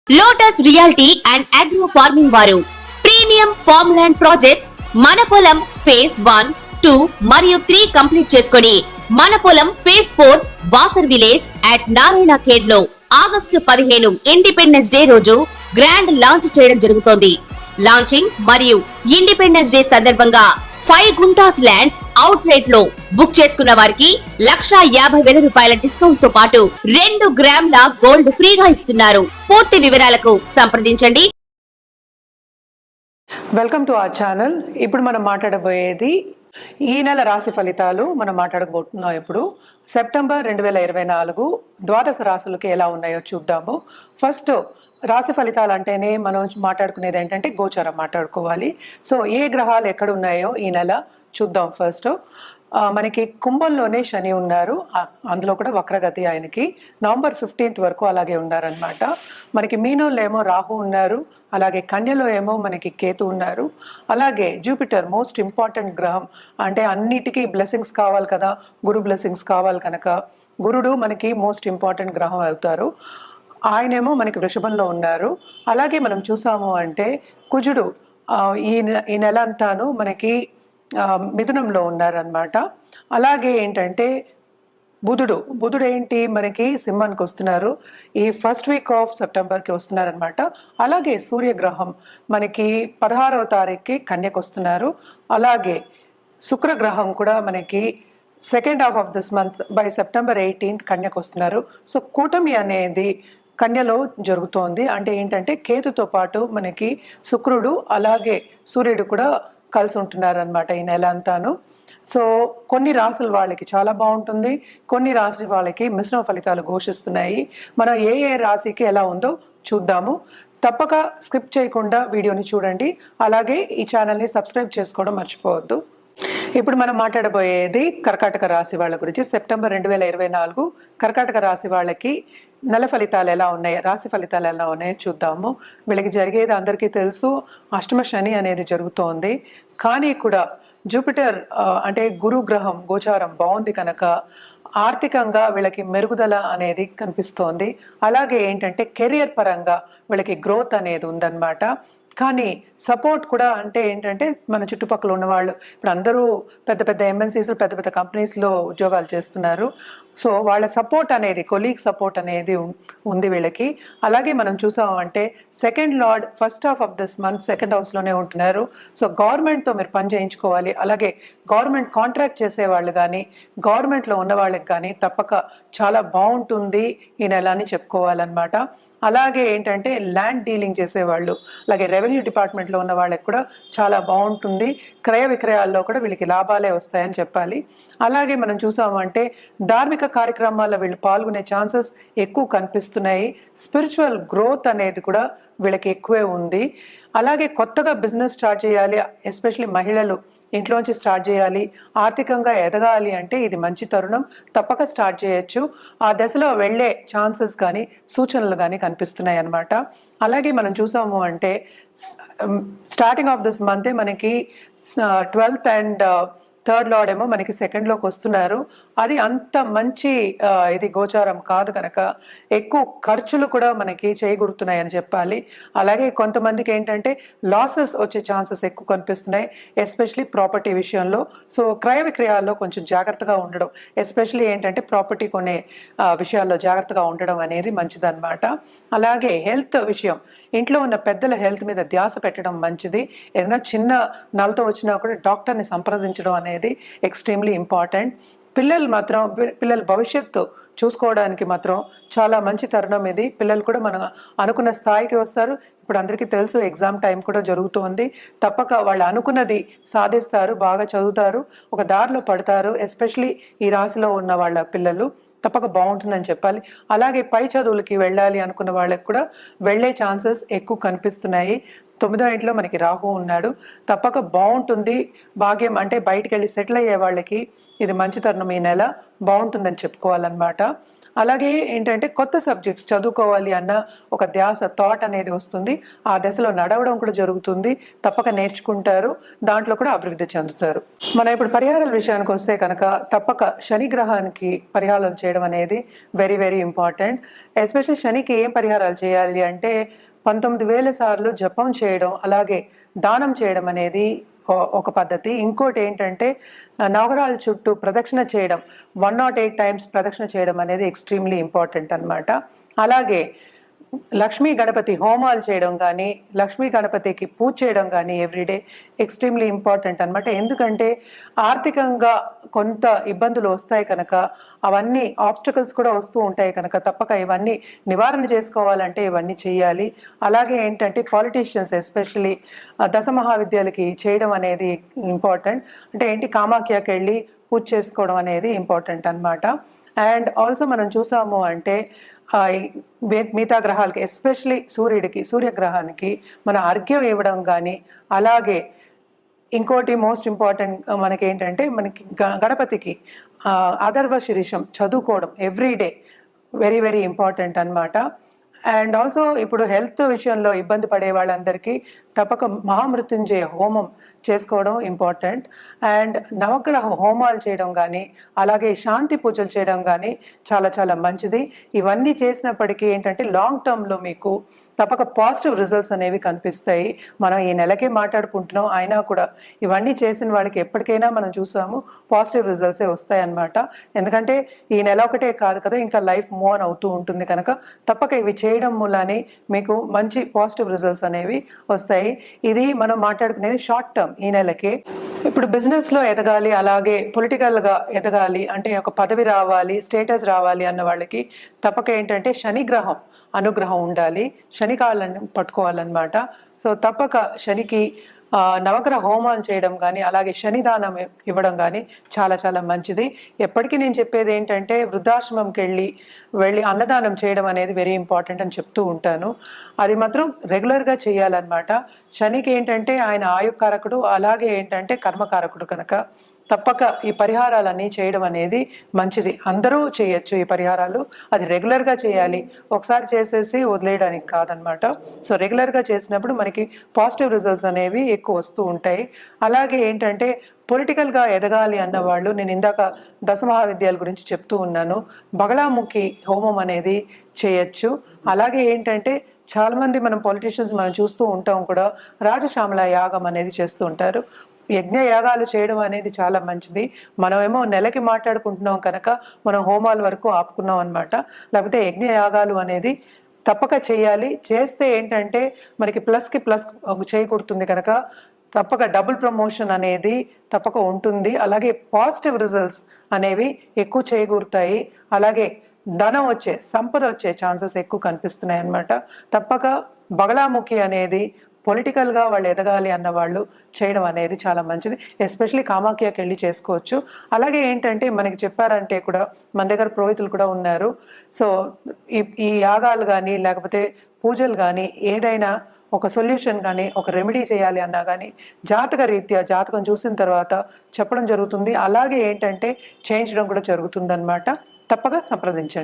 Lotus reality and agro farming వారు premium farm land projects మన పొలం ఫేజ్ 1, 2 మరియు 3 కంప్లీట్ చేసుకొని మన పొలం phase 4 Wasar village at Narayana Khed లో ఆగస్టు 15 ఇండిపెండెన్స్ డే రోజు గ్రాండ్ లాంచ్ చేయడం జరుగుతోంది. లాంచింగ్ మరియు ఇండిపెండెన్స్ డే సందర్భంగా 5 గుంటాస్ ల్యాండ్ అవుట్ రేట్ లో బుక్ చేసుకున్న వారికి 1,50,000 రూపాయల డిస్కౌంట్ తో పాటు 2 గ్రాముల గోల్డ్ ఫ్రీగా ఇస్తున్నారు. పూర్తి వివరాలకు సంప్రదించండి. Welcome to our channel. ఇప్పుడు మనం మాట్లాడబోయేది ఈ నెల రాశి ఫలితాలు మనం మాట్లాడబోతున్నాం. ఇప్పుడు సెప్టెంబర్ 2024 ద్వాదశ రాశులకి ఎలా ఉన్నాయో చూద్దాము. ఫస్ట్ రాశి ఫలితాలు అంటేనే మనం మాట్లాడుకునేది ఏంటంటే గోచారం మాట్లాడుకోవాలి. సో ఏ గ్రహాలు ఎక్కడ ఉన్నాయో ఈ నెల చూద్దాం. ఫస్ట్ మనకి కుంభంలోనే శని ఉన్నారు, అందులో కూడా వక్రగతి ఆయనకి నవంబర్ 15th వరకు అలాగే ఉన్నారనమాట. మనకి మీనంలో ఏమో రాహు ఉన్నారు, అలాగే కన్యలో ఏమో మనకి కేతు ఉన్నారు, అలాగే జూపిటర్ మోస్ట్ ఇంపార్టెంట్ గ్రహం, అంటే అన్నిటికీ బ్లెస్సింగ్స్ కావాలి కదా, గురు బ్లెస్సింగ్స్ కావాలి కనుక గురుడు మనకి మోస్ట్ ఇంపార్టెంట్ గ్రహం అవుతారు. ఆయనేమో మనకి వృషభంలో ఉన్నారు. అలాగే మనం చూసాము అంటే కుజుడు ఈ నెల అంతాను మనకి మిథునంలో ఉన్నారనమాట. అలాగే ఏంటంటే బుధుడు ఏంటి మనకి సింహానికి వస్తున్నారు, ఈ ఫస్ట్ వీక్ ఆఫ్ సెప్టెంబర్కి వస్తున్నారనమాట. అలాగే సూర్యగ్రహం మనకి 16వ తారీఖుకి కన్యకు వస్తున్నారు. అలాగే శుక్రగ్రహం కూడా మనకి second half of this month by September 18th కన్యకు వస్తున్నారు. సో కూటమి అనేది కన్యలో జరుగుతోంది. అంటే ఏంటంటే కేతుతో పాటు మనకి శుక్రుడు అలాగే సూర్యుడు కూడా కలిసి ఉంటున్నారు అనమాట ఈ నెల అంతాను. సో కొన్ని రాసుల వాళ్ళకి చాలా బాగుంటుంది, కొన్ని రాశి వాళ్ళకి మిశ్రమ ఫలితాలు ఘోషిస్తున్నాయి. మనం ఏ రాశికి ఎలా ఉందో చూద్దాము. తప్పక స్కిప్ చేయకుండా వీడియోని చూడండి. అలాగే ఈ ఛానల్ని సబ్స్క్రైబ్ చేసుకోవడం మర్చిపోవద్దు. ఇప్పుడు మనం మాట్లాడబోయేది కర్కాటక రాశి వాళ్ళ గురించి. సెప్టెంబర్ 2024 కర్కాటక రాశి వాళ్ళకి నెల ఫలితాలు ఎలా ఉన్నాయి, రాశి ఫలితాలు ఎలా ఉన్నాయో చూద్దాము. వీళ్ళకి జరిగేది అందరికీ తెలుసు, అష్టమ శని అనేది జరుగుతోంది. కానీ కూడా జూపిటర్ అంటే గురు గ్రహం గోచారం బాగుంది కనుక ఆర్థికంగా వీళ్ళకి మెరుగుదల అనేది కనిపిస్తోంది. అలాగే ఏంటంటే కెరియర్ పరంగా వీళ్ళకి గ్రోత్ అనేది ఉందన్నమాట. కానీ సపోర్ట్ కూడా అంటే ఏంటంటే మన చుట్టుపక్కల ఉన్న వాళ్ళు ఇప్పుడు అందరూ పెద్ద పెద్ద ఎంఎన్సీస్ పెద్ద పెద్ద కంపెనీస్లో ఉద్యోగాలు చేస్తున్నారు. సో వాళ్ళ సపోర్ట్ అనేది కొలీగ్ సపోర్ట్ అనేది ఉంది వీళ్ళకి. అలాగే మనం చూసాము అంటే second lord first half of this month second హౌస్లోనే ఉంటున్నారు. సో గవర్నమెంట్తో మీరు పని చేయించుకోవాలి. అలాగే గవర్నమెంట్ కాంట్రాక్ట్ చేసే వాళ్ళు కానీ గవర్నమెంట్లో ఉన్న వాళ్ళకి కానీ తప్పక చాలా బాగుంటుంది ఈ నెల అని చెప్పుకోవాలన్నమాట. అలాగే ఏంటంటే ల్యాండ్ డీలింగ్ చేసేవాళ్ళు అలాగే రెవెన్యూ డిపార్ట్మెంట్లో ఉన్న వాళ్ళకి కూడా చాలా బాగుంటుంది. క్రయ విక్రయాల్లో కూడా వీళ్ళకి లాభాలే వస్తాయని చెప్పాలి. అలాగే మనం చూసామంటే ధార్మిక కార్యక్రమాల్లో వీళ్ళు పాల్గొనే ఛాన్సెస్ ఎక్కువ కనిపిస్తున్నాయి. స్పిరిచువల్ గ్రోత్ అనేది కూడా వీళ్ళకి ఎక్కువే ఉంది. అలాగే కొత్తగా బిజినెస్ స్టార్ట్ చేయాలి, ఎస్పెషల్లీ మహిళలు ఇంట్లోంచి స్టార్ట్ చేయాలి, ఆర్థికంగా ఎదగాలి అంటే ఇది మంచి తరుణం, తప్పక స్టార్ట్ చేయొచ్చు. ఆ దశలో వెళ్ళే ఛాన్సెస్ కానీ సూచనలు కానీ కనిపిస్తున్నాయి అన్నమాట. అలాగే మనం చూసాము అంటే స్టార్టింగ్ ఆఫ్ దిస్ మంతే మనకి 12th అండ్ థర్డ్ లార్డ్ ఏమో మనకి సెకండ్లోకి వస్తున్నారు. అది అంత మంచి ఇది గోచారం కాదు కనుక ఎక్కువ ఖర్చులు కూడా మనకి చేయగూడుతున్నాయని చెప్పాలి. అలాగే కొంతమందికి ఏంటంటే లాసెస్ వచ్చే ఛాన్సెస్ ఎక్కువ కనిపిస్తున్నాయి, ఎస్పెషలీ ప్రాపర్టీ విషయంలో. సో క్రయ విక్రయాల్లో కొంచెం జాగ్రత్తగా ఉండడం, ఎస్పెషలీ ఏంటంటే ప్రాపర్టీ కొనే విషయాల్లో జాగ్రత్తగా ఉండడం అనేది మంచిదన్నమాట. అలాగే హెల్త్ విషయం, ఇంట్లో ఉన్న పెద్దల హెల్త్ మీద ధ్యాస పెట్టడం మంచిది. ఏదైనా చిన్న నలతో వచ్చినా కూడా డాక్టర్ని సంప్రదించడం అనేది ఎక్స్ట్రీమ్లీ ఇంపార్టెంట్. పిల్లల భవిష్యత్తు చూసుకోవడానికి మాత్రం చాలా మంచి తరుణం ఇది. పిల్లలు కూడా మనం అనుకున్న స్థాయికి వస్తారు. ఇప్పుడు అందరికీ తెలుసు ఎగ్జామ్ టైం కూడా జరుగుతోంది. తప్పక వాళ్ళు అనుకున్నది సాధిస్తారు, బాగా చదువుతారు, ఒక దారిలో పడతారు. ఎస్పెషలీ ఈ రాశిలో ఉన్న వాళ్ళ పిల్లలు తప్పక బాగుంటుందని చెప్పాలి. అలాగే పై చదువులకి వెళ్ళాలి అనుకున్న వాళ్ళకి కూడా వెళ్ళే ఛాన్సెస్ ఎక్కువ కనిపిస్తున్నాయి. 9వ ఇంట్లో మనకి రాహు ఉన్నాడు, తప్పక బాగుంటుంది. భాగ్యం అంటే బయటికి వెళ్ళి సెటిల్ అయ్యే వాళ్ళకి ఇది మంచి తరుణం, ఈ నెల బాగుంటుందని చెప్పుకోవాలన్నమాట. అలాగే ఏంటంటే కొత్త సబ్జెక్ట్స్ చదువుకోవాలి అన్న ఒక థాట్ అనేది వస్తుంది. ఆ దశలో నడవడం కూడా జరుగుతుంది. తప్పక నేర్చుకుంటారు, దాంట్లో కూడా అభివృద్ధి చెందుతారు. మనం ఇప్పుడు పరిహారాల విషయానికి వస్తే కనుక తప్పక శని గ్రహానికి పరిహారాలు చేయడం అనేది వెరీ వెరీ ఇంపార్టెంట్. ఎస్పెషల్లీ శనికి ఏం పరిహారాలు చేయాలి అంటే 19,000 సార్లు జపం చేయడం, అలాగే దానం చేయడం అనేది ఒక పద్ధతి. ఇంకోటి ఏంటంటే నవగ్రహాల చుట్టూ ప్రదక్షిణ చేయడం, 108 టైమ్స్ ప్రదక్షిణ చేయడం అనేది ఎక్స్ట్రీమ్లీ ఇంపార్టెంట్ అన్నమాట. అలాగే లక్ష్మీ గణపతి హోమాలు చేయడం కానీ, లక్ష్మీ గణపతికి పూజ చేయడం కానీ ఎవ్రీడే ఎక్స్ట్రీమ్లీ ఇంపార్టెంట్ అనమాట. ఎందుకంటే ఆర్థికంగా కొంత ఇబ్బందులు వస్తాయి కనుక, అవన్నీ ఆబ్స్టకల్స్ కూడా వస్తూ ఉంటాయి కనుక తప్పక ఇవన్నీ నివారణ చేసుకోవాలంటే ఇవన్నీ చేయాలి. అలాగే ఏంటంటే పాలిటీషియన్స్ ఎస్పెషలీ దశ మహావిద్యాలకి చేయడం అనేది ఇంపార్టెంట్. అంటే ఏంటి, కామాఖ్యకి వెళ్ళి పూజ చేసుకోవడం అనేది ఇంపార్టెంట్ అనమాట. అండ్ ఆల్సో మనం చూసాము అంటే మిగతా గ్రహాలకి ఎస్పెషలీ సూర్యగ్రహానికి మన అర్ఘ్యం ఇవ్వడం కానీ, అలాగే ఇంకోటి మోస్ట్ ఇంపార్టెంట్ మనకి ఏంటంటే మనకి గణపతికి అథర్వ శీర్షం చదువుకోవడం ఎవ్రీడే వెరీ వెరీ ఇంపార్టెంట్ అన్నమాట. అండ్ ఆల్సో ఇప్పుడు హెల్త్ విషయంలో ఇబ్బంది పడే వాళ్ళందరికీ తప్పక మహామృత్యుంజయ హోమం చేసుకోవడం ఇంపార్టెంట్. అండ్ నవగ్రహ హోమాలు చేయడం కానీ, అలాగే శాంతి పూజలు చేయడం కానీ చాలా చాలా మంచిది. ఇవన్నీ చేసినప్పటికీ ఏంటంటే లాంగ్ టర్మ్లో మీకు తప్పక పాజిటివ్ రిజల్ట్స్ అనేవి కనిపిస్తాయి. మనం ఈ నెలకే మాట్లాడుకుంటున్నాం, అయినా కూడా ఇవన్నీ చేసిన వాళ్ళకి ఎప్పటికైనా మనం చూసాము పాజిటివ్ రిజల్ట్సే వస్తాయి అన్నమాట. ఎందుకంటే ఈ నెల ఒకటే కాదు కదా, ఇంకా లైఫ్ మూవ్ ఆన్ అవుతూ ఉంటుంది కనుక తప్పక ఇవి చేయడం మూలానే మీకు మంచి పాజిటివ్ రిజల్ట్స్ అనేవి వస్తాయి. ఇది మనం మాట్లాడుకునేది షార్ట్ టర్మ్ ఈ నెలకే. ఇప్పుడు బిజినెస్లో ఎదగాలి, అలాగే పొలిటికల్గా ఎదగాలి అంటే ఒక పదవి రావాలి, స్టేటస్ రావాలి అన్న వాళ్ళకి తప్పక ఏంటంటే శని గ్రహం అనుగ్రహం ఉండాలి, శని కాళ్ళని పట్టుకోవాలన్నమాట. సో తప్పక శనికి నవగ్రహ హోమాలు చేయడం కానీ, అలాగే శనిదానం ఇవ్వడం కానీ చాలా చాలా మంచిది. ఎప్పటికీ నేను చెప్పేది ఏంటంటే వృద్ధాశ్రమంకి వెళ్ళి అన్నదానం చేయడం అనేది వెరీ ఇంపార్టెంట్ అని చెప్తూ ఉంటాను. అది మాత్రం రెగ్యులర్గా చేయాలన్నమాట. శనికి ఏంటంటే ఆయన ఆయుకారకుడు, అలాగే ఏంటంటే కర్మకారకుడు కనుక తప్పక ఈ పరిహారాలన్నీ చేయడం అనేది మంచిది. అందరూ చేయొచ్చు ఈ పరిహారాలు, అది రెగ్యులర్గా చేయాలి, ఒకసారి చేసేసి వదిలేయడానికి కాదనమాట. సో రెగ్యులర్గా చేసినప్పుడు మనకి పాజిటివ్ రిజల్ట్స్ అనేవి ఎక్కువ వస్తూ ఉంటాయి. అలాగే ఏంటంటే పొలిటికల్గా ఎదగాలి అన్నవాళ్ళు, నేను ఇందాక దశ మహావిద్యాల గురించి చెప్తూ ఉన్నాను, బగళాముఖి హోమం అనేది చేయొచ్చు. అలాగే ఏంటంటే చాలామంది మనం పొలిటీషియన్స్ మనం చూస్తూ ఉంటాం కూడా, రాజశ్యామల యాగం అనేది చేస్తూ ఉంటారు. యజ్ఞ యాగాలు చేయడం అనేది చాలా మంచిది. మనమేమో నెలకి మాట్లాడుకుంటున్నాం కనుక మనం హోమాల వరకు ఆపుకున్నాం అనమాట. లేకపోతే యజ్ఞ యాగాలు అనేది తప్పక చేయాలి. చేస్తే ఏంటంటే మనకి ప్లస్కి ప్లస్ చేకూరుతుంది కనుక తప్పక డబుల్ ప్రమోషన్ అనేది తప్పక ఉంటుంది. అలాగే పాజిటివ్ రిజల్ట్స్ అనేవి ఎక్కువ చేకూరుతాయి. అలాగే ధనం వచ్చే, సంపద వచ్చే ఛాన్సెస్ ఎక్కువ కనిపిస్తున్నాయి అన్నమాట. తప్పక బగళాముఖి అనేది పొలిటికల్గా వాళ్ళు ఎదగాలి అన్న వాళ్ళు చేయడం అనేది చాలా మంచిది. ఎస్పెషలీ కామాఖ్యకి వెళ్ళి చేసుకోవచ్చు. అలాగే ఏంటంటే మనకి చెప్పారంటే కూడా మన దగ్గర పురోహితులు కూడా ఉన్నారు. సో ఈ యాగాలు కానీ లేకపోతే పూజలు కానీ ఏదైనా ఒక సొల్యూషన్ కానీ ఒక రెమెడీ చేయాలి అన్నా కానీ జాతక రీత్యా జాతకం చూసిన తర్వాత చెప్పడం జరుగుతుంది. అలాగే ఏంటంటే చేయించడం కూడా జరుగుతుంది అన్నమాట. తప్పగా సంప్రదించండి.